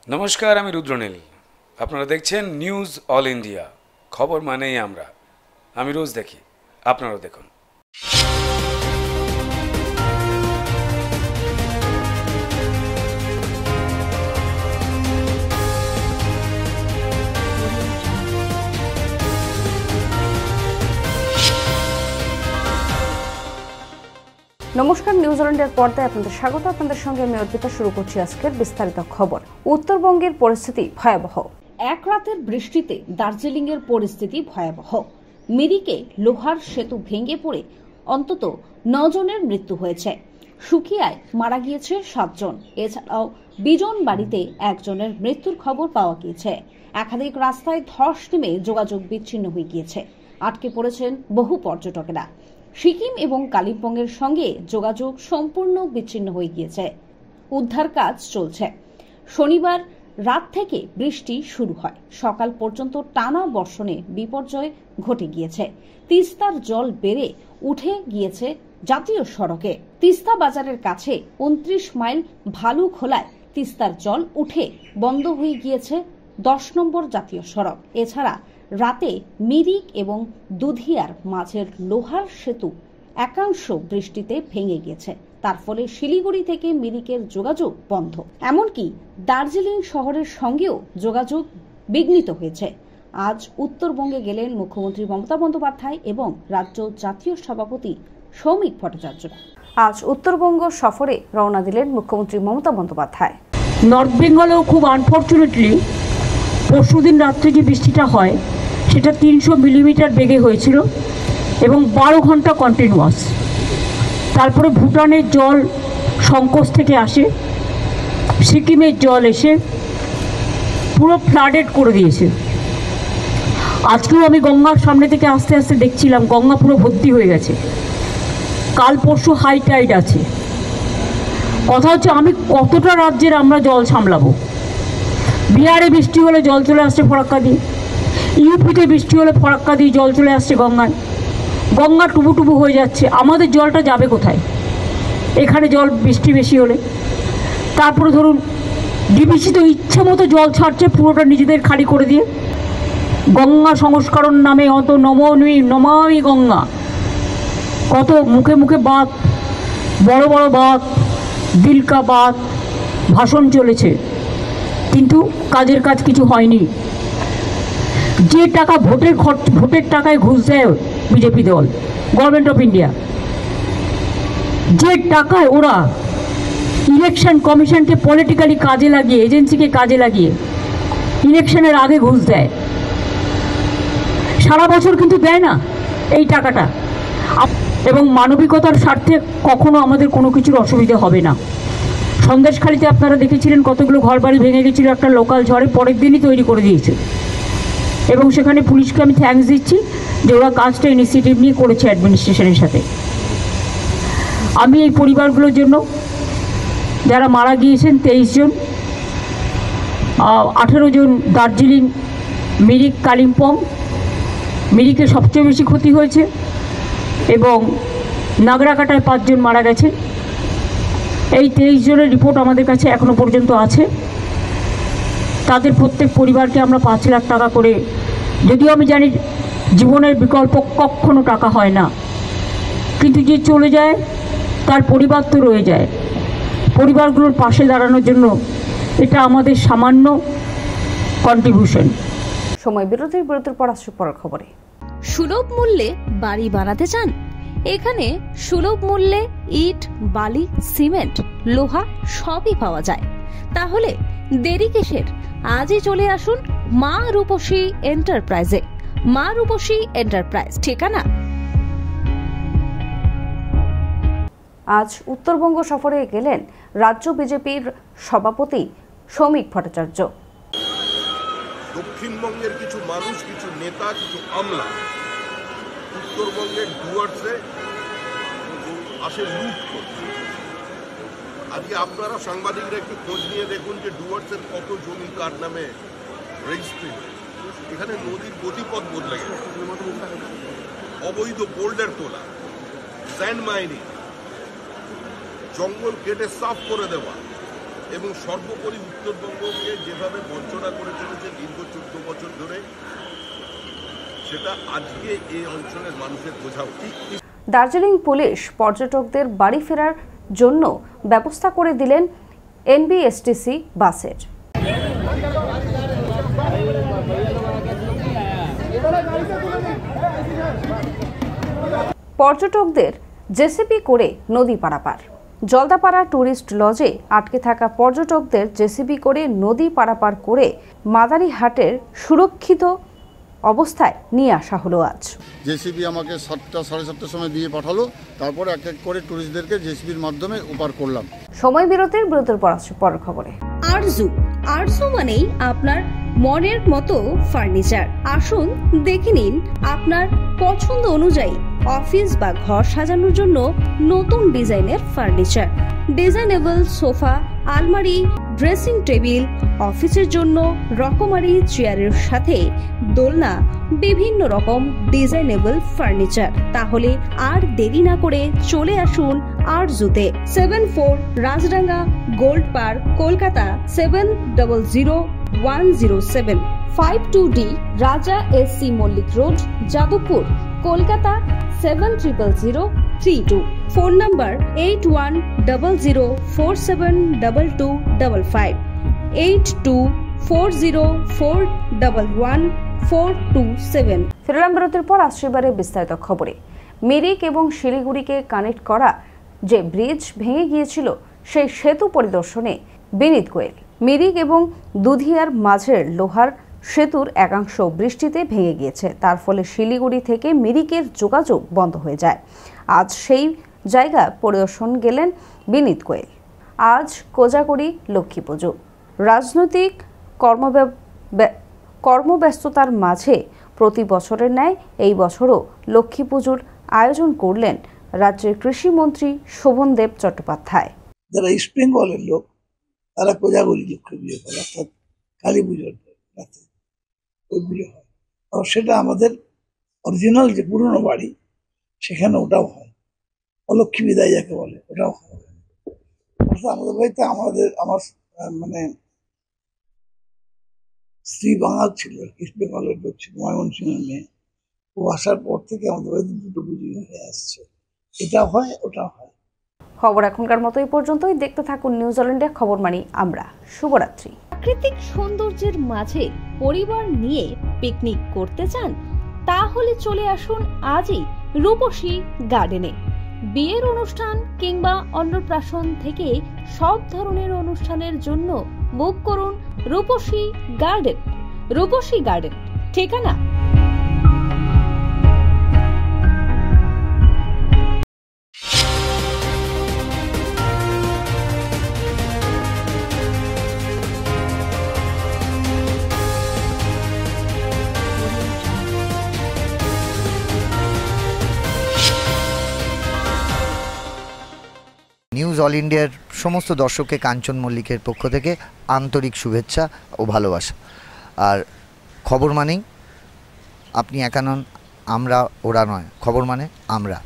নমস্কার, আমি রুদ্রনীল। আপনারা দেখছেন নিউজ অল ইন্ডিয়া। খবর মানেই আমরা। আমি রোজ দেখি, আপনারাও দেখুন। নমস্কার, নিউজিল্যান্ডের পর্দায় আপনাদের স্বাগত। আপনাদের সঙ্গে আমি অর্পিতা। শুরু করছি আজকের বিস্তারিত খবর। উত্তরবঙ্গের পরিস্থিতি ভয়াবহ। এক রাতের বৃষ্টিতে দার্জিলিং এর পরিস্থিতি ভয়াবহ। মিরিকে লোহার সেতু ভেঙে পড়ে অন্তত 9 জনের মৃত্যু হয়েছে। সুকিয়ায় মারা গিয়েছে 7 জন। এছাড়াও বিজন বাড়িতে একজনের মৃত্যুর খবর পাওয়া গিয়েছে। একাধিক রাস্তায় ধস নেমে যোগাযোগ বিচ্ছিন্ন হয়ে গিয়েছে। আটকে পড়েছেন বহু পর্যটকেরা। সিকিম এবং কালিম্পংয়ের সঙ্গে যোগাযোগ সম্পূর্ণ বিচ্ছিন্ন হয়ে গিয়েছে। উদ্ধার কাজ চলছে। শনিবার রাত থেকে বৃষ্টি শুরু হয়। সকাল পর্যন্ত টানা বর্ষণে বিপর্যয় ঘটে গিয়েছে। তিস্তার জল বেড়ে উঠে গিয়েছে জাতীয় সড়কে। তিস্তা বাজারের কাছে 29 মাইল ভালুখোলায় তিস্তার জল উঠে বন্ধ হয়ে গিয়েছে 10 নম্বর জাতীয় সড়ক। এছাড়া রাতে মিরিক এবং দুধিয়ার মাঝের লোহার সেতু একাংশ বৃষ্টিতে ভেঙে গেছে। তার ফলে শিলিগুড়ি থেকে মিরিকের যোগাযোগ বন্ধ। এমনকি দার্জিলিং শহরের সঙ্গেও যোগাযোগ বিঘ্নিত হয়েছে। আজ উত্তরবঙ্গে গেলেন মুখ্যমন্ত্রী মমতা বন্দ্যোপাধ্যায় এবং রাজ্য জাতীয় সভাপতি সৌমিক ভট্টাচার্যরা। আজ উত্তরবঙ্গ সফরে রওনা দিলেন মুখ্যমন্ত্রী মমতা বন্দ্যোপাধ্যায়। নর্থ বেঙ্গলেও খুব আনফর্চুনেটলি পরশুদিন রাত্রে যে বৃষ্টিটা হয় সেটা 300 মিলিমিটার বেগে হয়েছিল এবং 12 ঘন্টা কন্টিনিউয়াস। তারপরে ভুটানের জল সংকোচ থেকে আসে, সিকিমের জল এসে পুরো ফ্লাডেড করে দিয়েছে। আজকেও আমি গঙ্গার সামনে থেকে আস্তে আস্তে দেখছিলাম গঙ্গা পুরো ভর্তি হয়ে গেছে। কাল পরশু হাই টাইড আছে। কথা হচ্ছে আমি কতটা রাজ্যের আমরা জল সামলাবো। বিহারে বৃষ্টি হলে জল চলে আসছে ফরাক্কা দিয়ে, ইউপিতে বৃষ্টি হলে ফরাক্কা দিয়ে জল চলে আসছে গঙ্গায়। গঙ্গা টুবু হয়ে যাচ্ছে। আমাদের জলটা যাবে কোথায়? এখানে জল বৃষ্টি বেশি হলে। তারপরে ধরুন ডিবিসি তো ইচ্ছে মতো জল ছাড়ছে, পুরোটা নিজেদের খালি করে দিয়ে। গঙ্গা সংস্করণ নামে অত নমামি গঙ্গা, কত মুখে মুখে বাত, বড় বড় বাত, দিলকা বাত, ভাষণ চলেছে, কিন্তু কাজের কাজ কিছু হয়নি। যে টাকা ভোটের টাকায় ঘুষ দেয় বিজেপি দল, গভর্নমেন্ট অফ ইন্ডিয়া, যে টাকায় ওরা ইলেকশন কমিশনকে পলিটিক্যালি কাজে লাগিয়ে, এজেন্সিকে কাজে লাগিয়ে ইলেকশনের আগে ঘুষ দেয়, সারা বছর কিন্তু দেয় না এই টাকাটা। এবং মানবিকতার স্বার্থে কখনো আমাদের কোনো কিছুর অসুবিধা হবে না। সন্দেশখালিতে আপনারা দেখেছিলেন কতগুলো ঘরবাড়ি ভেঙে গেছিল একটা লোকাল ঝড়ে, পরের দিনই তৈরি করে দিয়েছে। এবং সেখানে পুলিশকে আমি থ্যাঙ্কস দিচ্ছি যে ওরা কাজটা ইনিশিয়েটিভ নিয়ে করেছে অ্যাডমিনিস্ট্রেশনের সাথে। আমি এই পরিবারগুলোর জন্য, যারা মারা গিয়েছেন 23 জন, 18 জন দার্জিলিং, মিরিক, কালিম্পং। মিরিকে সবচেয়ে বেশি ক্ষতি হয়েছে এবং নাগরাকাটায় 5 জন মারা গেছে। এই 23 জনের রিপোর্ট আমাদের কাছে এখনো পর্যন্ত আছে। তাদের প্রত্যেক পরিবারকে আমরা 5 লাখ টাকা করে, যদিও আমি জানি জীবনের বিকল্প কখনো টাকা হয় না, কিন্তু যে চলে যায় তার পরিবার তো রয়ে যায়। পরিবারগুলোর পাশে দাঁড়ানোর জন্য এটা আমাদের সামান্য কন্ট্রিবিউশন। সময় বিরতির পর আসছে পরের খবরে। সুলভ মূল্যে বাড়ি বানাতে চান? এখানে সুলভ মূল্যে ইট, বালি, সিমেন্ট, লোহা সবই পাওয়া যায়। তাহলে দেরি কিসের? আজই চলে আসুন মা রূপসী এন্টারপ্রাইজে। মা রূপসী এন্টারপ্রাইজ, ঠিকানা। আজ উত্তরবঙ্গ সফরে গেলেন রাজ্য বিজেপির সভাপতি সৌমিক ভট্টাচার্য। দক্ষিণবঙ্গের কিছু মানুষ, কিছু নেতা, কিছু আমলা উত্তরবঙ্গের ডুয়ার্সে আসে লুট করছে। আজকে আপনারা সাংবাদিকরা একটু খোঁজ নিয়ে দেখুন যে ডুয়ার্সের কত জমি কার নামে রেজিস্ট্রি। এখানে নদীর গতিপথ বদলে গেছে, অবৈধ বোল্ডার তোলা, স্যান্ড মাইনিং, জঙ্গল কেটে সাফ করে দেওয়া, এবং সর্বোপরি উত্তরবঙ্গকে যেভাবে বঞ্চনা করে চলেছে দীর্ঘ 14 বছর ধরে, সেটা আজকে এই অঞ্চলের মানুষের বোঝা উচিত। দার্জিলিং পুলিশ পর্যটকদের বাড়ি ফেরার জন্য ব্যবস্থা করে দিলেন এনবিএসটিসি বাসের। পর্যটকদের জেসিবি করে নদী পারাপার। জলদাপাড়া ট্যুরিস্ট লজে আটকে থাকা পর্যটকদের জেসিবি করে নদী পারাপার করে মাদারিহাটের সুরক্ষিত অবস্থায় নিয়ে আসা হলো আজ। জেসিবি আমাকে 7টা সাড়ে 7টার সময় দিয়ে পাঠালো, তারপর এক এক করে টুরিস্টদেরকে জেসিবির মাধ্যমে উপার করলাম। সময় বিরতির পর আসছে পরের খবরে। আরজু মানেই আপনার মনের মতো ফার্নিচার। আসুন দেখে নিন আপনার পছন্দ অনুযায়ী অফিস বা ঘর সাজানোর জন্য নতুন ডিজাইনের ফার্নিচার। ডিজাইনেবল সোফা, আলমারি, ড্রেসিং টেবিল, অফিসের জন্য রকমারি চেয়ারের সাথে দোলনা, বিভিন্ন রকম ডিজাইনেবল ফার্নিচার। তাহলে আর দেরি না করে চলে আসুন আরজুতে। 74 Rajdanga Gold Park, Kolkata 700107। 52D Raja S C Mallick road, Jadavpur, Kolkata 700032। Phone number 8100472255, 8240411427। ফিরলাম বিরতির পর আসছে এবারে বিস্তারিত খবরে। মিরিক এবং শিলিগুড়িকে কানেক্ট করা যে ব্রিজ ভেঙে গিয়েছিল সেই সেতু পরিদর্শনে বিনীত গোয়েল। মিরিক এবং দুধিয়ার মাঝের লোহার সেতুর একাংশ বৃষ্টিতে ভেঙে গিয়েছে, তার ফলে শিলিগুড়ি থেকে মিরিকের যোগাযোগ বন্ধ হয়ে যায়। আজ সেই জায়গা পরিদর্শন গেলেন বিনীত গোয়েল। আজ কোজাগরি লক্ষ্মী পুজো। রাজনৈতিক কর্মব্যস্ততার মাঝে প্রতি বছরের ন্যায় এই বছরও লক্ষ্মী পুজোর আয়োজন করলেন রাজ্যের কৃষিমন্ত্রী শোভনদেব চট্টোপাধ্যায়। যারা ইস্ট বেঙ্গলের লোক তারা কোজাগরি লক্ষ্মী পুজো করে, অর্থাৎ কালী পুজোর রাতে ওই পুজো হয়। আর সেটা আমাদের অরিজিনাল যে পুরনো বাড়ি সেখানে ওটাও হয়, অলক্ষ্মী বিদায় যাকে বলে ওটাও হয়। অর্থাৎ আমাদের বাড়িতে আমার মানে স্ত্রী বাঙাল ছিল, ইস্ট বেঙ্গলের লোক ছিল, ময়মনসিংহের মেয়ে। ও আসার পর থেকে আমাদের বাড়িতে দুটো পুজো হয়ে আসছে, এটা হয় ওটা হয়। খবর এখনকার মতো এই পর্যন্তই। দেখতে থাকুন নিউজিল্যান্ড ইন্ডিয়া খবর মানি আমরা। শুভরাত্রি। প্রাকৃতিক সৌন্দর্যের মাঝে পরিবার নিয়ে পিকনিক করতে চান? তাহলে চলে আসুন আজই রূপসী গার্ডেনে। বিয়ের অনুষ্ঠান কিংবা অন্নপ্রাশন থেকে সব ধরনের অনুষ্ঠানের জন্য বুক করুন রূপসী গার্ডেন। রূপসী গার্ডেন ঠিকানা নিউজ অল ইন্ডিয়ার সমস্ত দর্শককে কাঞ্চন মল্লিকের পক্ষ থেকে আন্তরিক শুভেচ্ছা ও ভালোবাসা। আর খবর মানেই আপনি একা নন, আমরা ওরা নয়, খবর মানে আমরা।